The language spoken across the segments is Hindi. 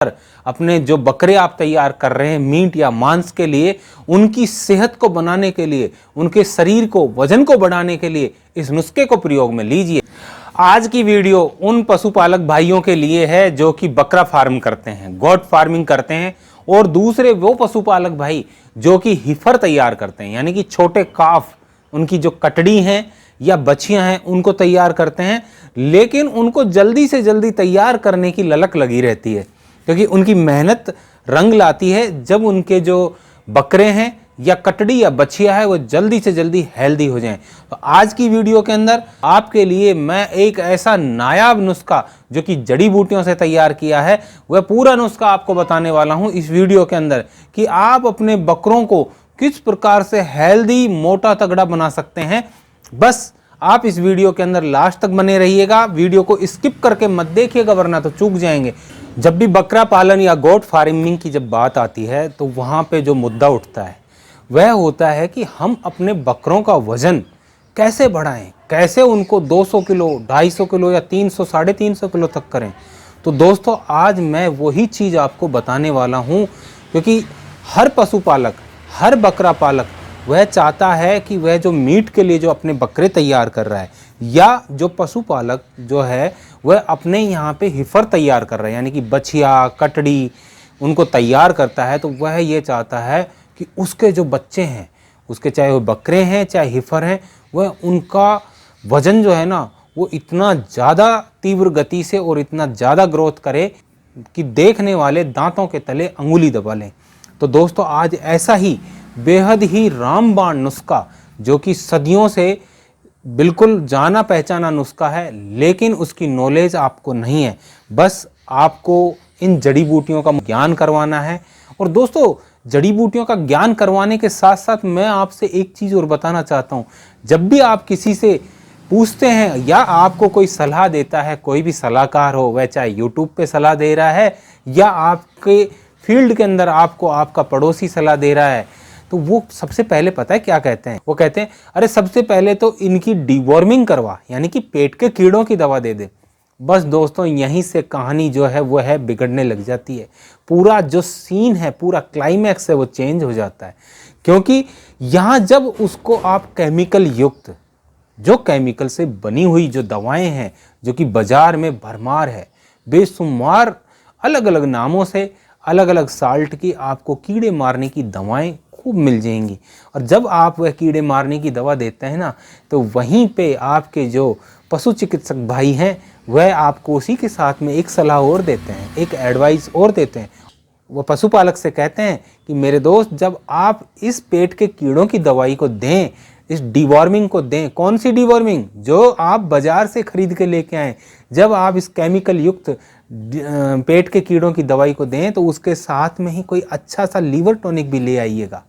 अपने जो बकरे आप तैयार कर रहे हैं मीट या मांस के लिए, उनकी सेहत को बनाने के लिए, उनके शरीर को वजन को बढ़ाने के लिए इस नुस्खे को प्रयोग में लीजिए। आज की वीडियो उन पशुपालक भाइयों के लिए है जो कि बकरा फार्म करते हैं, गोट फार्मिंग करते हैं, और दूसरे वो पशुपालक भाई जो कि हीफर तैयार करते हैं, यानी कि छोटे काफ, उनकी जो कटड़ी हैं या बछियां हैं उनको तैयार करते हैं, लेकिन उनको जल्दी से जल्दी तैयार करने की ललक लगी रहती है क्योंकि उनकी मेहनत रंग लाती है जब उनके जो बकरे हैं या कटड़ी या बछिया है वो जल्दी से जल्दी हेल्दी हो जाएं। तो आज की वीडियो के अंदर आपके लिए मैं एक ऐसा नायाब नुस्खा जो कि जड़ी बूटियों से तैयार किया है, वह पूरा नुस्खा आपको बताने वाला हूं इस वीडियो के अंदर कि आप अपने बकरों को किस प्रकार से हेल्दी, मोटा, तगड़ा बना सकते हैं। बस आप इस वीडियो के अंदर लास्ट तक बने रहिएगा, वीडियो को स्किप करके मत देखिएगा वरना तो चूक जाएंगे। जब भी बकरा पालन या गोट फार्मिंग की जब बात आती है तो वहाँ पे जो मुद्दा उठता है वह होता है कि हम अपने बकरों का वजन कैसे बढ़ाएं, कैसे उनको 200 किलो, 250 किलो या 300, 350 किलो तक करें। तो दोस्तों आज मैं वही चीज़ आपको बताने वाला हूँ क्योंकि हर पशुपालक, हर बकरा पालक वह चाहता है कि वह जो मीट के लिए जो अपने बकरे तैयार कर रहा है या जो पशुपालक जो है वह अपने यहाँ पे हीफर तैयार कर रहा है, यानी कि बछिया, कटड़ी उनको तैयार करता है, तो वह ये चाहता है कि उसके जो बच्चे हैं, उसके चाहे वो बकरे हैं चाहे हीफर हैं, वह उनका वज़न जो है ना वो इतना ज़्यादा तीव्र गति से और इतना ज़्यादा ग्रोथ करे कि देखने वाले दांतों के तले अंगुली दबा लें। तो दोस्तों आज ऐसा ही बेहद ही रामबाण नुस्खा जो कि सदियों से बिल्कुल जाना पहचाना नुस्खा है, लेकिन उसकी नॉलेज आपको नहीं है। बस आपको इन जड़ी बूटियों का ज्ञान करवाना है। और दोस्तों जड़ी बूटियों का ज्ञान करवाने के साथ साथ मैं आपसे एक चीज़ और बताना चाहता हूँ। जब भी आप किसी से पूछते हैं या आपको कोई सलाह देता है, कोई भी सलाहकार हो, वह चाहे यूट्यूब पे सलाह दे रहा है या आपके फील्ड के अंदर आपको आपका पड़ोसी सलाह दे रहा है, तो वो सबसे पहले पता है क्या कहते हैं? वो कहते हैं अरे सबसे पहले तो इनकी डिवॉर्मिंग करवा, यानी कि पेट के कीड़ों की दवा दे दे। बस दोस्तों यहीं से कहानी जो है वो है बिगड़ने लग जाती है। पूरा जो सीन है, पूरा क्लाइमैक्स है वो चेंज हो जाता है क्योंकि यहाँ जब उसको आप केमिकल युक्त, जो केमिकल से बनी हुई जो दवाएं हैं जो कि बाजार में भरमार है, बेशुमार अलग अलग नामों से अलग अलग साल्ट की आपको कीड़े मारने की दवाएं खूब मिल जाएंगी, और जब आप वह कीड़े मारने की दवा देते हैं ना तो वहीं पे आपके जो पशु चिकित्सक भाई हैं वह आपको उसी के साथ में एक सलाह और देते हैं, एक एडवाइस और देते हैं। वो पशुपालक से कहते हैं कि मेरे दोस्त जब आप इस पेट के कीड़ों की दवाई को दें, इस डिवॉर्मिंग को दें, कौन सी डिवॉर्मिंग? जो आप बाजार से खरीद के लेके आएँ। जब आप इस केमिकल युक्त पेट के कीड़ों की दवाई को दें तो उसके साथ में ही कोई अच्छा सा लीवर टॉनिक भी ले आइएगा,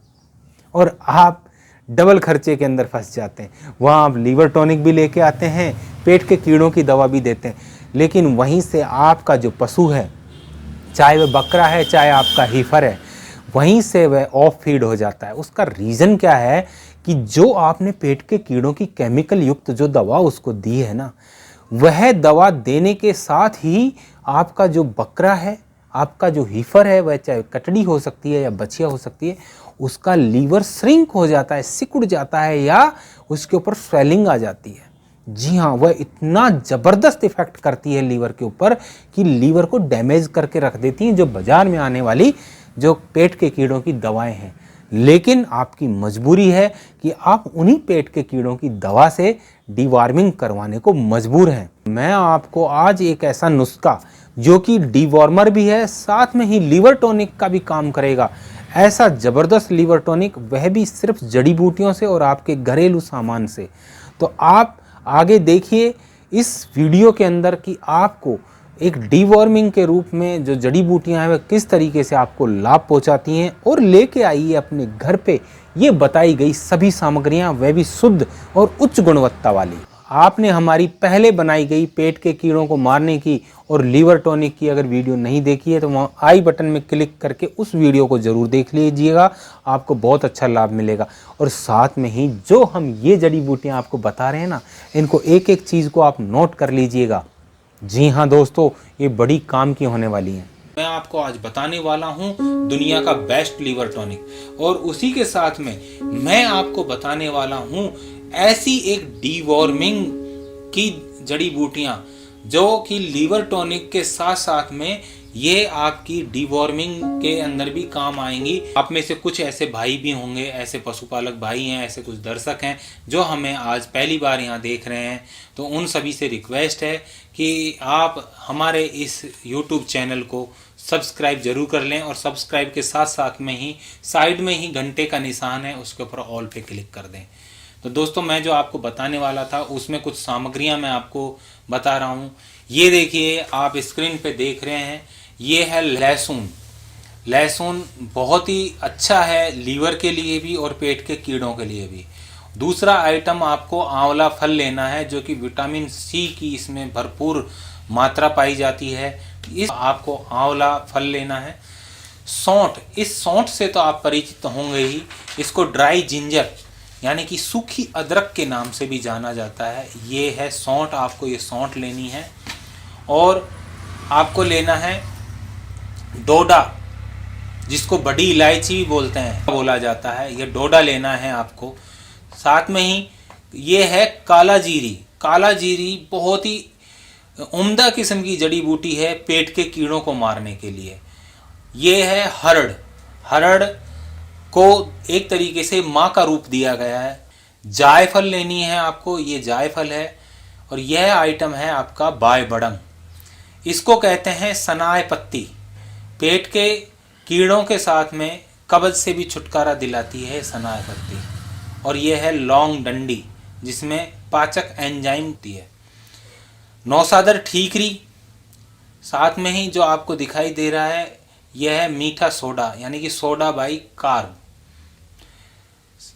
और आप डबल खर्चे के अंदर फंस जाते हैं। वहाँ आप लीवर टॉनिक भी लेके आते हैं, पेट के कीड़ों की दवा भी देते हैं, लेकिन वहीं से आपका जो पशु है, चाहे वह बकरा है चाहे आपका हीफर है, वहीं से वह ऑफ फीड हो जाता है। उसका रीज़न क्या है कि जो आपने पेट के कीड़ों की केमिकल युक्त जो दवा उसको दी है ना, वह दवा देने के साथ ही आपका जो बकरा है, आपका जो हीफर है, वह चाहे कटड़ी हो सकती है या बछिया हो सकती है, उसका लीवर श्रिंक हो जाता है, सिकुड़ जाता है या उसके ऊपर स्वेलिंग आ जाती है। जी हाँ, वह इतना ज़बरदस्त इफेक्ट करती है लीवर के ऊपर कि लीवर को डैमेज करके रख देती हैं जो बाज़ार में आने वाली जो पेट के कीड़ों की दवाएं हैं। लेकिन आपकी मजबूरी है कि आप उन्हीं पेट के कीड़ों की दवा से डिवॉर्मिंग करवाने को मजबूर हैं। मैं आपको आज एक ऐसा नुस्खा जो कि डिवॉर्मर भी है, साथ में ही लीवर टॉनिक का भी काम करेगा, ऐसा ज़बरदस्त लीवर टॉनिक, वह भी सिर्फ जड़ी बूटियों से और आपके घरेलू सामान से। तो आप आगे देखिए इस वीडियो के अंदर कि आपको एक डिवॉर्मिंग के रूप में जो जड़ी बूटियां हैं वह किस तरीके से आपको लाभ पहुंचाती हैं, और लेके आइए अपने घर पे ये बताई गई सभी सामग्रियां, वह भी शुद्ध और उच्च गुणवत्ता वाली। आपने हमारी पहले बनाई गई पेट के कीड़ों को मारने की और लीवर टॉनिक की अगर वीडियो नहीं देखी है तो वहाँ आई बटन में क्लिक करके उस वीडियो को ज़रूर देख लीजिएगा, आपको बहुत अच्छा लाभ मिलेगा। और साथ में ही जो हम ये जड़ी बूटियाँ आपको बता रहे हैं ना, इनको एक एक चीज़ को आप नोट कर लीजिएगा। जी हाँ दोस्तों, ये बड़ी काम की होने वाली हैं। मैं आपको आज बताने वाला हूं दुनिया का बेस्ट लीवर टॉनिक, और उसी के साथ में मैं आपको बताने वाला हूं ऐसी एक डीवॉर्मिंग की जड़ी बूटियां जो कि लीवर टॉनिक के साथ साथ में ये आपकी डीवॉर्मिंग के अंदर भी काम आएंगी। आप में से कुछ ऐसे भाई भी होंगे, ऐसे पशुपालक भाई हैं, ऐसे कुछ दर्शक हैं जो हमें आज पहली बार यहाँ देख रहे हैं। तो उन सभी से रिक्वेस्ट है कि आप हमारे इस YouTube चैनल को सब्सक्राइब जरूर कर लें, और सब्सक्राइब के साथ साथ में ही साइड में ही घंटे का निशान है, उसके ऊपर ऑल पे क्लिक कर दें। तो दोस्तों, मैं जो आपको बताने वाला था उसमें कुछ सामग्रियां मैं आपको बता रहा हूं। ये देखिए, आप स्क्रीन पे देख रहे हैं, ये है लहसुन। लहसुन बहुत ही अच्छा है लीवर के लिए भी और पेट के कीड़ों के लिए भी। दूसरा आइटम आपको आंवला फल लेना है, जो कि विटामिन सी की इसमें भरपूर मात्रा पाई जाती है। इस आपको आंवला फल लेना है। सौंठ, इस सौंठ से तो आप परिचित होंगे ही। इसको ड्राई जिंजर यानी कि सूखी अदरक के नाम से भी जाना जाता है। ये है सौंठ, आपको ये सौंठ लेनी है। और आपको लेना है डोडा, जिसको बड़ी इलायची भी बोलते हैं, बोला जाता है। ये डोडा लेना है आपको। साथ में ही ये है काला जीरी। काला जीरी बहुत ही उम्दा किस्म की जड़ी बूटी है पेट के कीड़ों को मारने के लिए। ये है हरड़। हरड़ को एक तरीके से माँ का रूप दिया गया है। जायफल लेनी है आपको, ये जायफल है। और यह आइटम है आपका बाय बड़ंग। इसको कहते हैं सनाए पत्ती। पेट के कीड़ों के साथ में कब्ज से भी छुटकारा दिलाती है सनाए पत्ती। और यह है लौंग डंडी, जिसमें पाचक एंजाइम होती है। नौसादर ठीकरी। साथ में ही जो आपको दिखाई दे रहा है, यह है मीठा सोडा यानी कि सोडा बाई कार्ब।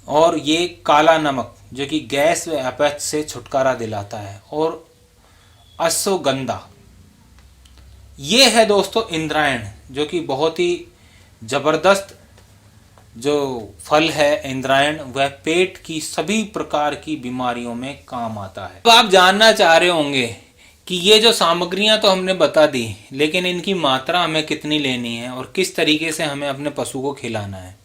और ये काला नमक, जो कि गैस व अपच से छुटकारा दिलाता है। और अश्वगंधा। ये है दोस्तों इंद्रायण, जो कि बहुत ही जबरदस्त जो फल है इंद्रायण, वह पेट की सभी प्रकार की बीमारियों में काम आता है। अब आप जानना चाह रहे होंगे कि ये जो सामग्रियां तो हमने बता दी, लेकिन इनकी मात्रा हमें कितनी लेनी है और किस तरीके से हमें अपने पशु को खिलाना है।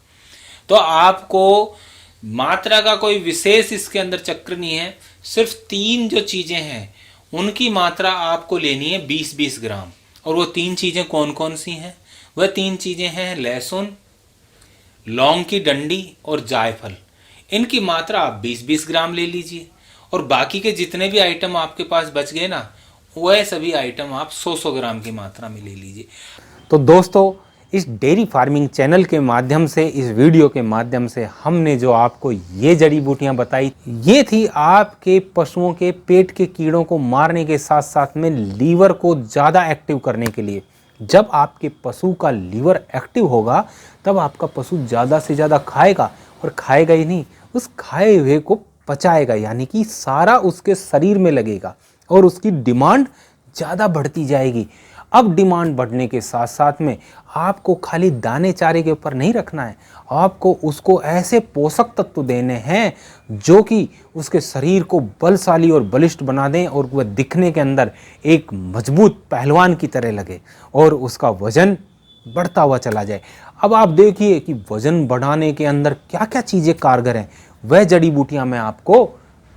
तो आपको मात्रा का कोई विशेष इसके अंदर चक्र नहीं है। सिर्फ 3 जो चीजें हैं उनकी मात्रा आपको लेनी है 20-20 ग्राम। और वो 3 चीजें कौन कौन सी हैं? वह 3 चीजें हैं लहसुन, लौंग की डंडी और जायफल। इनकी मात्रा आप 20-20 ग्राम ले लीजिए। और बाकी के जितने भी आइटम आपके पास बच गए ना, वह सभी आइटम आप 100-100 ग्राम की मात्रा में ले लीजिए। तो दोस्तों, इस डेयरी फार्मिंग चैनल के माध्यम से, इस वीडियो के माध्यम से हमने जो आपको ये जड़ी बूटियां बताई, ये थी आपके पशुओं के पेट के कीड़ों को मारने के साथ साथ में लीवर को ज़्यादा एक्टिव करने के लिए। जब आपके पशु का लीवर एक्टिव होगा तब आपका पशु ज़्यादा से ज़्यादा खाएगा, और खाएगा ही नहीं, उस खाए हुए को पचाएगा, यानी कि सारा उसके शरीर में लगेगा और उसकी डिमांड ज़्यादा बढ़ती जाएगी। अब डिमांड बढ़ने के साथ साथ में आपको खाली दाने चारे के ऊपर नहीं रखना है, आपको उसको ऐसे पोषक तत्व देने हैं जो कि उसके शरीर को बलशाली और बलिष्ठ बना दें, और वह दिखने के अंदर एक मजबूत पहलवान की तरह लगे और उसका वजन बढ़ता हुआ चला जाए। अब आप देखिए कि वजन बढ़ाने के अंदर क्या क्या चीज़ें कारगर हैं, वह जड़ी बूटियाँ मैं आपको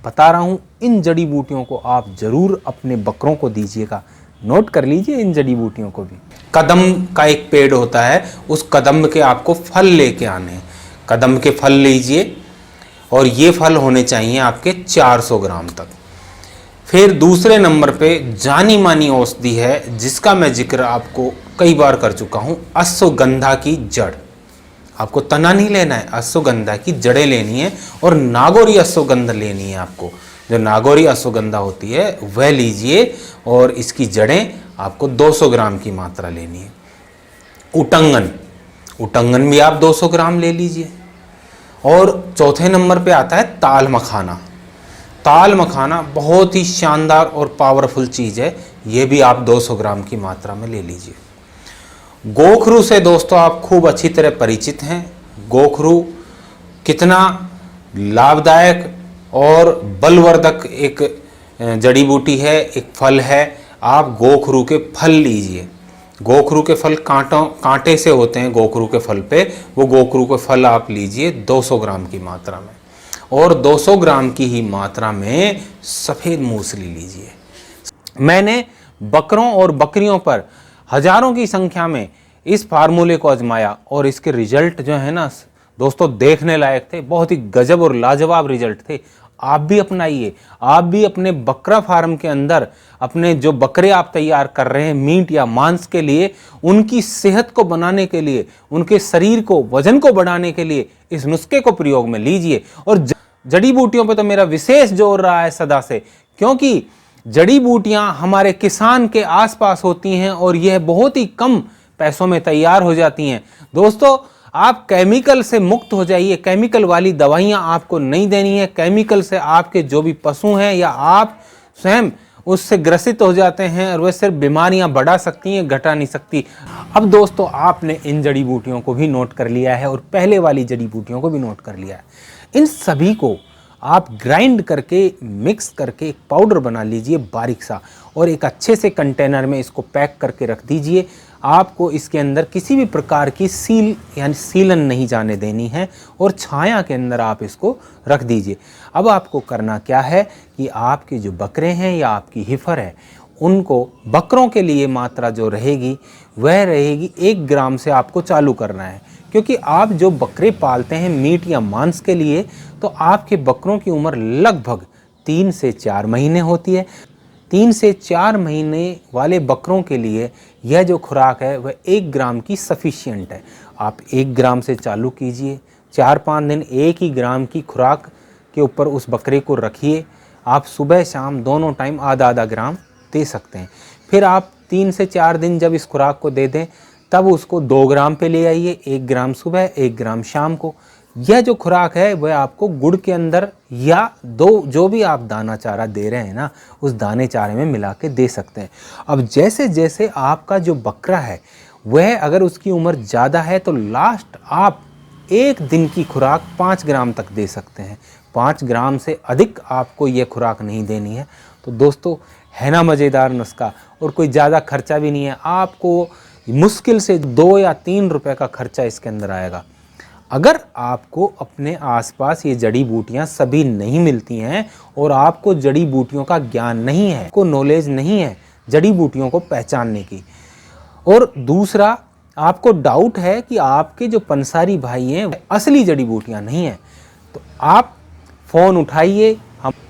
बता रहा हूँ। इन जड़ी बूटियों को आप ज़रूर अपने बकरों को दीजिएगा। नोट कर लीजिए इन जड़ी बूटियों को भी। कदम का एक पेड़ होता है, उस कदम के आपको फल लेके आने हैं। कदम के फल लीजिए, और ये फल होने चाहिए आपके 400 ग्राम तक। फिर दूसरे नंबर पे जानी मानी औषधि है, जिसका मैं जिक्र आपको कई बार कर चुका हूँ, अश्वगंधा की जड़। आपको तना नहीं लेना है, अश्वगंधा की जड़ें लेनी है। और नागौरी अश्वगंधा लेनी है आपको। जो नागौरी अश्वगंधा होती है वह लीजिए, और इसकी जड़ें आपको 200 ग्राम की मात्रा लेनी है। उटंगन, उटंगन भी आप 200 ग्राम ले लीजिए। और चौथे नंबर पे आता है ताल मखाना। ताल मखाना बहुत ही शानदार और पावरफुल चीज़ है, ये भी आप 200 ग्राम की मात्रा में ले लीजिए। गोखरू से दोस्तों आप खूब अच्छी तरह परिचित हैं। गोखरू कितना लाभदायक और बलवर्धक एक जड़ी बूटी है, एक फल है। आप गोखरू के फल लीजिए, गोखरू के फल कांटे से होते हैं गोखरू के फल पे, वो गोखरू के फल आप लीजिए 200 ग्राम की मात्रा में, और 200 ग्राम की ही मात्रा में सफ़ेद मूसली लीजिए। मैंने बकरों और बकरियों पर हजारों की संख्या में इस फार्मूले को आजमाया और इसके रिजल्ट जो है ना दोस्तों देखने लायक थे, बहुत ही गजब और लाजवाब रिजल्ट थे। आप भी अपनाइए, आप भी अपने बकरा फार्म के अंदर अपने जो बकरे आप तैयार कर रहे हैं मीट या मांस के लिए, उनकी सेहत को बनाने के लिए, उनके शरीर को वजन को बढ़ाने के लिए इस नुस्खे को प्रयोग में लीजिए। और जड़ी बूटियों पे तो मेरा विशेष जोर रहा है सदा से, क्योंकि जड़ी बूटियां हमारे किसान के आसपास होती हैं और यह बहुत ही कम पैसों में तैयार हो जाती हैं। दोस्तों आप केमिकल से मुक्त हो जाइए, केमिकल वाली दवाइयां आपको नहीं देनी है। केमिकल से आपके जो भी पशु हैं या आप स्वयं उससे ग्रसित हो जाते हैं और वह सिर्फ बीमारियां बढ़ा सकती हैं, घटा नहीं सकती। अब दोस्तों आपने इन जड़ी बूटियों को भी नोट कर लिया है और पहले वाली जड़ी बूटियों को भी नोट कर लिया है। इन सभी को आप ग्राइंड करके मिक्स करके एक पाउडर बना लीजिए बारीक सा, और एक अच्छे से कंटेनर में इसको पैक करके रख दीजिए। आपको इसके अंदर किसी भी प्रकार की सील यानी सीलन नहीं जाने देनी है और छाया के अंदर आप इसको रख दीजिए। अब आपको करना क्या है कि आपके जो बकरे हैं या आपकी हिफर है, उनको बकरों के लिए मात्रा जो रहेगी वह रहेगी 1 ग्राम से आपको चालू करना है, क्योंकि आप जो बकरे पालते हैं मीट या मांस के लिए, तो आपके बकरों की उम्र लगभग 3 से 4 महीने होती है। 3 से 4 महीने वाले बकरों के लिए यह जो खुराक है वह 1 ग्राम की सफिशिएंट है। आप 1 ग्राम से चालू कीजिए, 4-5 दिन 1 ही ग्राम की खुराक के ऊपर उस बकरे को रखिए। आप सुबह शाम दोनों टाइम आधा ग्राम दे सकते हैं। फिर आप 3 से 4 दिन जब इस खुराक को दे दें, तब उसको 2 ग्राम पे ले आइए, 1 ग्राम सुबह 1 ग्राम शाम को। यह जो खुराक है वह आपको गुड़ के अंदर या जो भी आप दाना चारा दे रहे हैं ना, उस दाने चारे में मिला के दे सकते हैं। अब जैसे जैसे आपका जो बकरा है वह अगर उसकी उम्र ज़्यादा है तो लास्ट आप 1 दिन की खुराक 5 ग्राम तक दे सकते हैं। 5 ग्राम से अधिक आपको यह खुराक नहीं देनी है। तो दोस्तों है ना मज़ेदार नुस्खा, और कोई ज़्यादा खर्चा भी नहीं है। आपको मुश्किल से 2 या 3 रुपए का खर्चा इसके अंदर आएगा। अगर आपको अपने आसपास ये जड़ी बूटियां सभी नहीं मिलती हैं और आपको जड़ी बूटियों का ज्ञान नहीं है, को नॉलेज नहीं है जड़ी बूटियों को पहचानने की, और दूसरा आपको डाउट है कि आपके जो पंसारी भाई हैं असली जड़ी बूटियां नहीं हैं, तो आप फ़ोन उठाइए।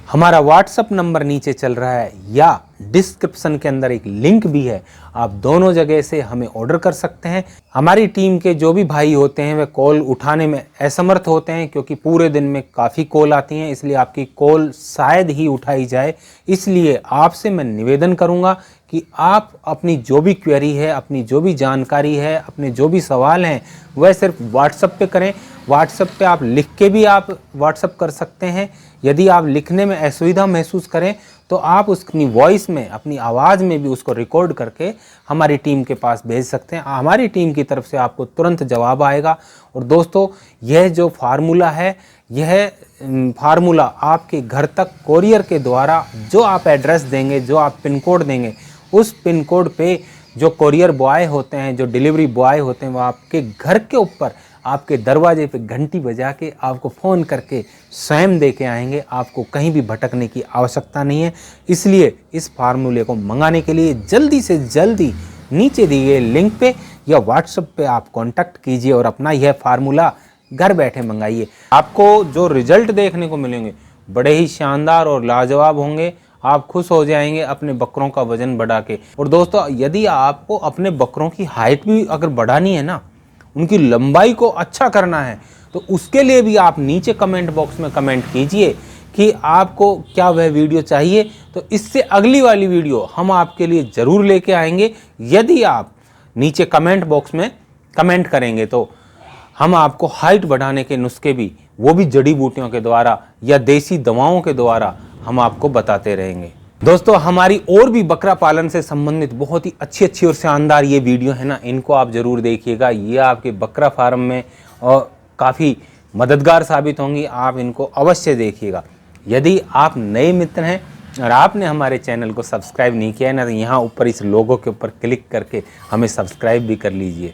हमारा व्हाट्सअप नंबर नीचे चल रहा है या डिस्क्रिप्शन के अंदर एक लिंक भी है, आप दोनों जगह से हमें ऑर्डर कर सकते हैं। हमारी टीम के जो भी भाई होते हैं वे कॉल उठाने में असमर्थ होते हैं, क्योंकि पूरे दिन में काफ़ी कॉल आती हैं, इसलिए आपकी कॉल शायद ही उठाई जाए। इसलिए आपसे मैं निवेदन करूंगा कि आप अपनी जो भी क्वेरी है, अपनी जो भी जानकारी है, अपने जो भी सवाल हैं वह सिर्फ व्हाट्सएप पे करें। व्हाट्सएप पे आप लिख के भी आप व्हाट्सएप कर सकते हैं। यदि आप लिखने में असुविधा महसूस करें तो आप उसकी वॉइस में, अपनी आवाज़ में भी उसको रिकॉर्ड करके हमारी टीम के पास भेज सकते हैं। हमारी टीम की तरफ से आपको तुरंत जवाब आएगा। और दोस्तों यह जो फार्मूला है, यह फार्मूला आपके घर तक कोरियर के द्वारा, जो आप एड्रेस देंगे, जो आप पिन कोड देंगे, उस पिन कोड पे जो कोरियर बॉय होते हैं, जो डिलीवरी बॉय होते हैं, वो आपके घर के ऊपर, आपके दरवाजे पे घंटी बजा के आपको फ़ोन करके स्वयं दे के आएंगे। आपको कहीं भी भटकने की आवश्यकता नहीं है। इसलिए इस फार्मूले को मंगाने के लिए जल्दी से जल्दी नीचे दिए गए लिंक पे या व्हाट्सएप पे आप कांटेक्ट कीजिए और अपना यह फार्मूला घर बैठे मंगाइए। आपको जो रिजल्ट देखने को मिलेंगे बड़े ही शानदार और लाजवाब होंगे। आप खुश हो जाएंगे अपने बकरों का वजन बढ़ा के। और दोस्तों यदि आपको अपने बकरों की हाइट भी अगर बढ़ानी है ना, उनकी लंबाई को अच्छा करना है, तो उसके लिए भी आप नीचे कमेंट बॉक्स में कमेंट कीजिए कि आपको क्या वह वीडियो चाहिए। तो इससे अगली वाली वीडियो हम आपके लिए ज़रूर लेके आएंगे। यदि आप नीचे कमेंट बॉक्स में कमेंट करेंगे तो हम आपको हाइट बढ़ाने के नुस्खे भी, वो भी जड़ी बूटियों के द्वारा या देसी दवाओं के द्वारा हम आपको बताते रहेंगे। दोस्तों हमारी और भी बकरा पालन से संबंधित बहुत ही अच्छी और शानदार ये वीडियो है ना, इनको आप ज़रूर देखिएगा। ये आपके बकरा फार्म में और काफ़ी मददगार साबित होंगी। आप इनको अवश्य देखिएगा। यदि आप नए मित्र हैं और आपने हमारे चैनल को सब्सक्राइब नहीं किया है ना, तो यहाँ ऊपर इस लोगो के ऊपर क्लिक करके हमें सब्सक्राइब भी कर लीजिए।